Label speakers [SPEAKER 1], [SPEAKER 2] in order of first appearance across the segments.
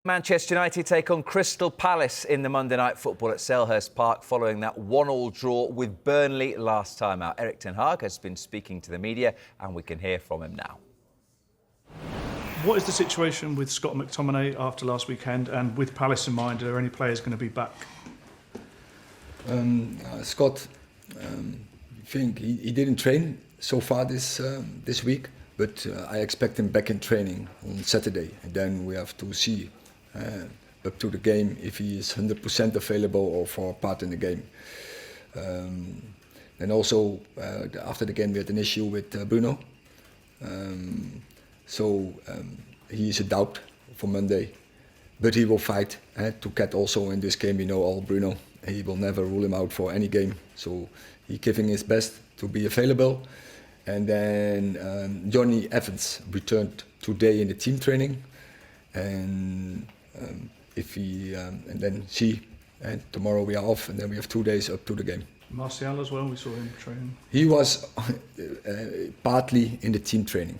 [SPEAKER 1] Manchester United take on Crystal Palace in the Monday Night Football at Selhurst Park following that 1-1 draw with Burnley last time out. Erik has been speaking to the media and we can hear from him now.
[SPEAKER 2] What is the situation with Scott McTominay after last weekend, and with Palace in mind, are there any players going to be back?
[SPEAKER 3] Scott, I think he didn't train so far this week, but I expect him back in training on Saturday, and then we have to see up to the game if he is 100% available or for part in the game. And also after the game we had an issue with Bruno, so he is a doubt for Monday, but he will fight to get also in this game. We know all Bruno, he will never rule him out for any game, so he's giving his best to be available. And then Johnny Evans returned today in the team training, and and then and tomorrow we are off, and then we have 2 days up to the game.
[SPEAKER 2] Martial as well, we saw him training.
[SPEAKER 3] He was partly in the team training.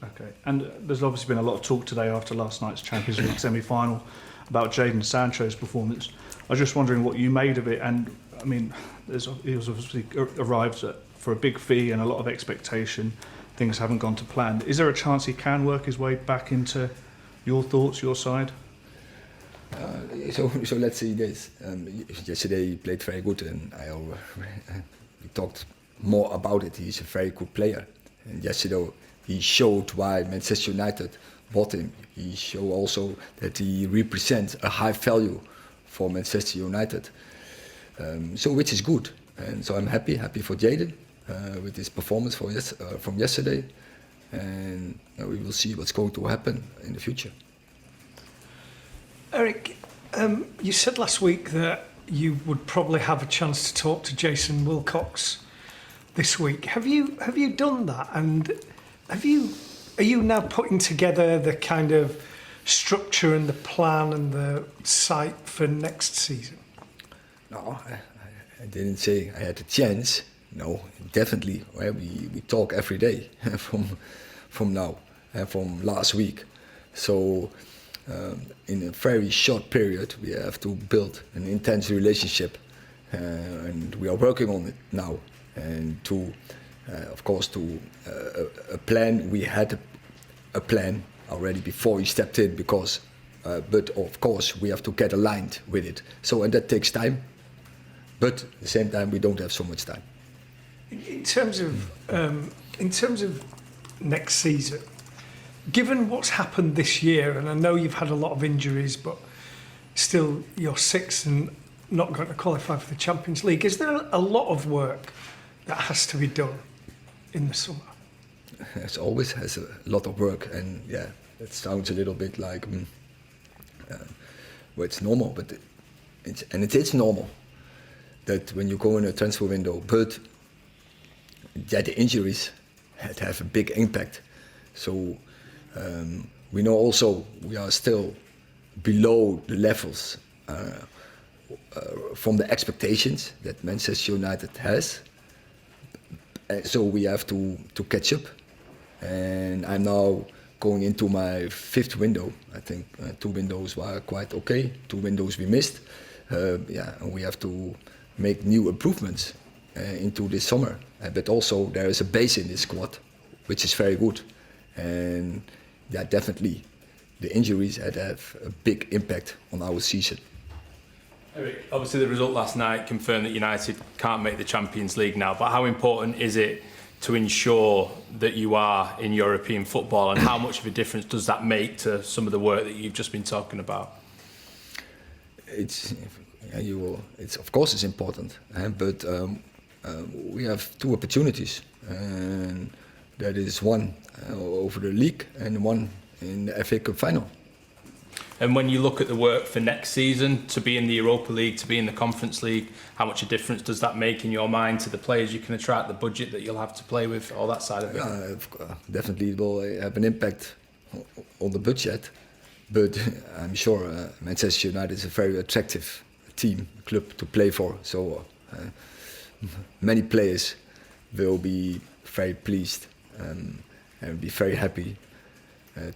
[SPEAKER 2] Okay, and there's obviously been a lot of talk today after last night's Champions League semi-final about Jadon Sancho's performance. I was just wondering what you made of it, and I mean, he was obviously arrived for a big fee and a lot of expectation. Things haven't gone to plan. Is there a chance he can work his way back into your thoughts, your side?
[SPEAKER 3] So let's see this. Yesterday he played very good, and we talked more about it. He's a very good player, and yesterday he showed why Manchester United bought him. He showed also that he represents a high value for Manchester United, so which is good. And so I'm happy for Jadon with his performance from yesterday, and we will see what's going to happen in the future.
[SPEAKER 4] Erik, you said last week that you would probably have a chance to talk to Jason Wilcox this week. Have you done that? And are you now putting together the kind of structure and the plan and the site for next season?
[SPEAKER 3] No, I didn't say I had a chance. No, definitely. We talk every day from now, from last week. So in a very short period, we have to build an intense relationship, and we are working on it now. And of course, a plan. We had a plan already before he stepped in, because, but of course we have to get aligned with it. So, and that takes time. But at the same time, we don't have so much time.
[SPEAKER 4] In terms of next season, given what's happened this year, and I know you've had a lot of injuries, but still you're sixth and not going to qualify for the Champions League, is there a lot of work that has to be done in the summer?
[SPEAKER 3] It always has a lot of work, and yeah, it sounds a little bit like well, it's normal, but it is normal that when you go in a transfer window, but the injuries have a big impact. So we know also we are still below the levels from the expectations that Manchester United has. So we have to catch up, and I'm now going into my fifth window. I think 2 windows were quite okay, 2 windows we missed. And we have to make new improvements into this summer. But also there is a base in this squad, which is very good. And yeah, definitely the injuries have a big impact on our season.
[SPEAKER 5] Erik, obviously the result last night confirmed that United can't make the Champions League now, but how important is it to ensure that you are in European football, and how much of a difference does that make to some of the work that you've just been talking about?
[SPEAKER 3] It's of course it's important, but we have 2 opportunities, and that is one over the league and one in the FA Cup final.
[SPEAKER 5] And when you look at the work for next season, to be in the Europa League, to be in the Conference League, how much a difference does that make in your mind to the players you can attract, the budget that you'll have to play with, all that side of it?
[SPEAKER 3] Definitely it will have an impact on the budget, but I'm sure Manchester United is a very attractive club to play for. So many players will be very pleased and be very happy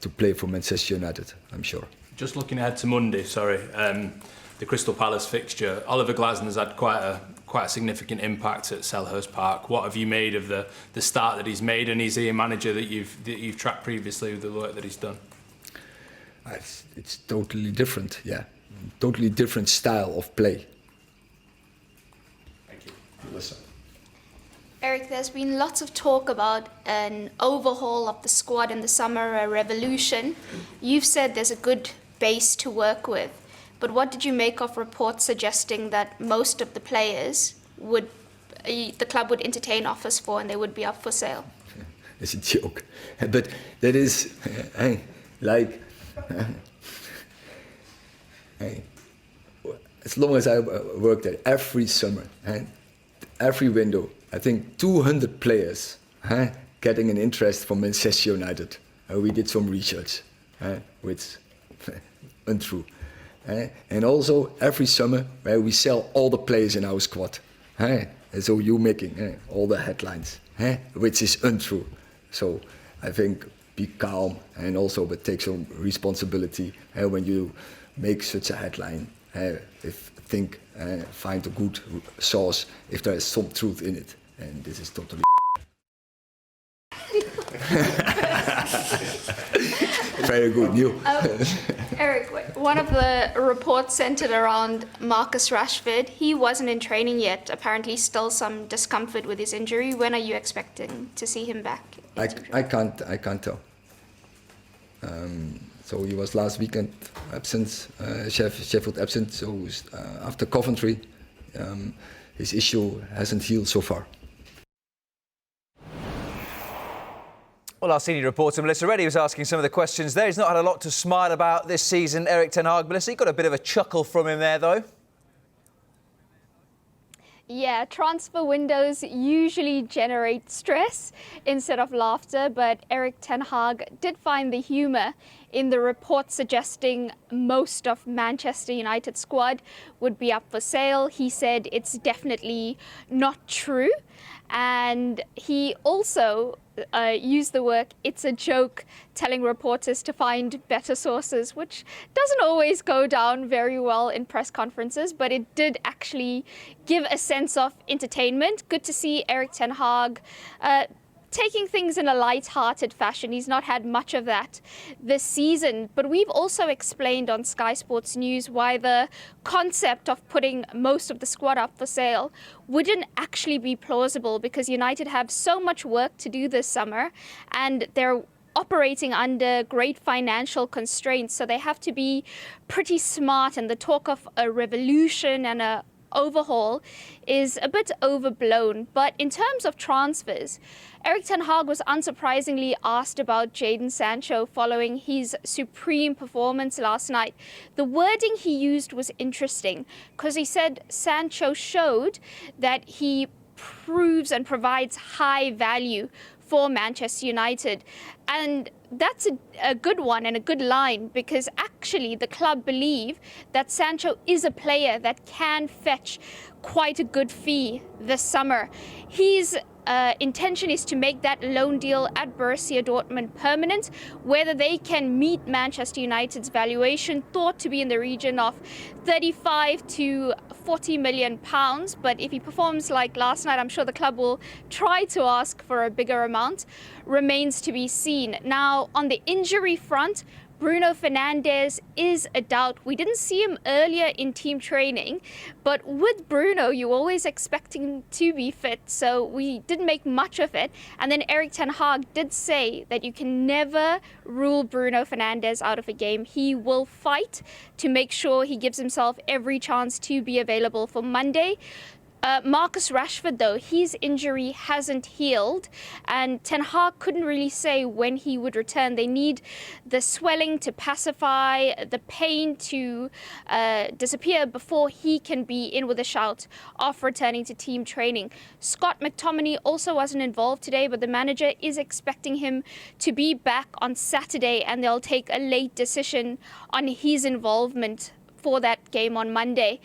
[SPEAKER 3] to play for Manchester United, I'm sure.
[SPEAKER 5] Just looking ahead to Monday, the Crystal Palace fixture. Oliver Glasner's had quite a significant impact at Selhurst Park. What have you made of the start that he's made, and is he a manager that you've tracked previously with the work that he's done?
[SPEAKER 3] It's totally different, yeah. Totally different style of play.
[SPEAKER 5] Thank you.
[SPEAKER 3] Listen.
[SPEAKER 6] Erik, there's been lots of talk about an overhaul of the squad in the summer, a revolution. You've said there's a good base to work with, but what did you make of reports suggesting that most of the players the club would entertain offers for and they would be up for sale?
[SPEAKER 3] It's a joke, but that is like as long as I worked there, every summer, every window, I think 200 players getting an interest from Manchester United. We did some research, which untrue. And also every summer we sell all the players in our squad. And so you making all the headlines, which is untrue. So I think be calm and also but take some responsibility when you make such a headline. Find a good source if there is some truth in it, and this is totally very good news.
[SPEAKER 6] Erik, one of the reports centered around Marcus Rashford. He wasn't in training yet, apparently still some discomfort with his injury. When are you expecting to see him back?
[SPEAKER 3] I can't tell. So he was last weekend absent, Sheffield absent. So after Coventry, his issue hasn't healed so far.
[SPEAKER 1] Well, our senior reporter Melissa Reddy was asking some of the questions there. He's not had a lot to smile about this season, Erik ten Hag. Melissa, you got a bit of a chuckle from him there, though.
[SPEAKER 7] Yeah, transfer windows usually generate stress instead of laughter, but Erik ten Hag did find the humour in the report suggesting most of Manchester United's squad would be up for sale. He said it's definitely not true, and he also used the word "it's a joke," telling reporters to find better sources, which doesn't always go down very well in press conferences, but it did actually give a sense of entertainment. Good to see Erik ten Hag taking things in a light-hearted fashion. He's not had much of that this season, but we've also explained on Sky Sports News why the concept of putting most of the squad up for sale wouldn't actually be plausible, because United have so much work to do this summer and they're operating under great financial constraints, so they have to be pretty smart, and the talk of a revolution and a overhaul is a bit overblown. But in terms of transfers, Erik ten Hag was unsurprisingly asked about Jadon Sancho following his supreme performance last night. The wording he used was interesting, because he said Sancho showed that he proves and provides high value for Manchester United. And that's a good one and a good line, because actually the club believe that Sancho is a player that can fetch quite a good fee this summer. His intention is to make that loan deal at Borussia Dortmund permanent. Whether they can meet Manchester United's valuation, thought to be in the region of 35 to 40 million pounds, but if he performs like last night, I'm sure the club will try to ask for a bigger amount, remains to be seen. Now, on the injury front, Bruno Fernandes is a doubt. We didn't see him earlier in team training, but with Bruno, you always expect him to be fit, so we didn't make much of it. And then Erik ten Hag did say that you can never rule Bruno Fernandes out of a game. He will fight to make sure he gives himself every chance to be available for Monday. Marcus Rashford, though, his injury hasn't healed, and Ten Hag couldn't really say when he would return. They need the swelling to pacify, the pain to disappear before he can be in with a shout of returning to team training. Scott McTominay also wasn't involved today, but the manager is expecting him to be back on Saturday, and they'll take a late decision on his involvement for that game on Monday.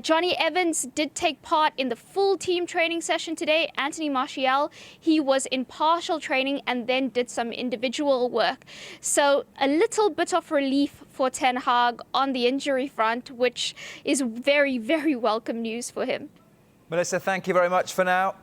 [SPEAKER 7] Johnny Evans did take part in the full team training session today. Anthony Martial, he was in partial training and then did some individual work. So a little bit of relief for Ten Hag on the injury front, which is very, very welcome news for him.
[SPEAKER 1] Melissa, thank you very much for now.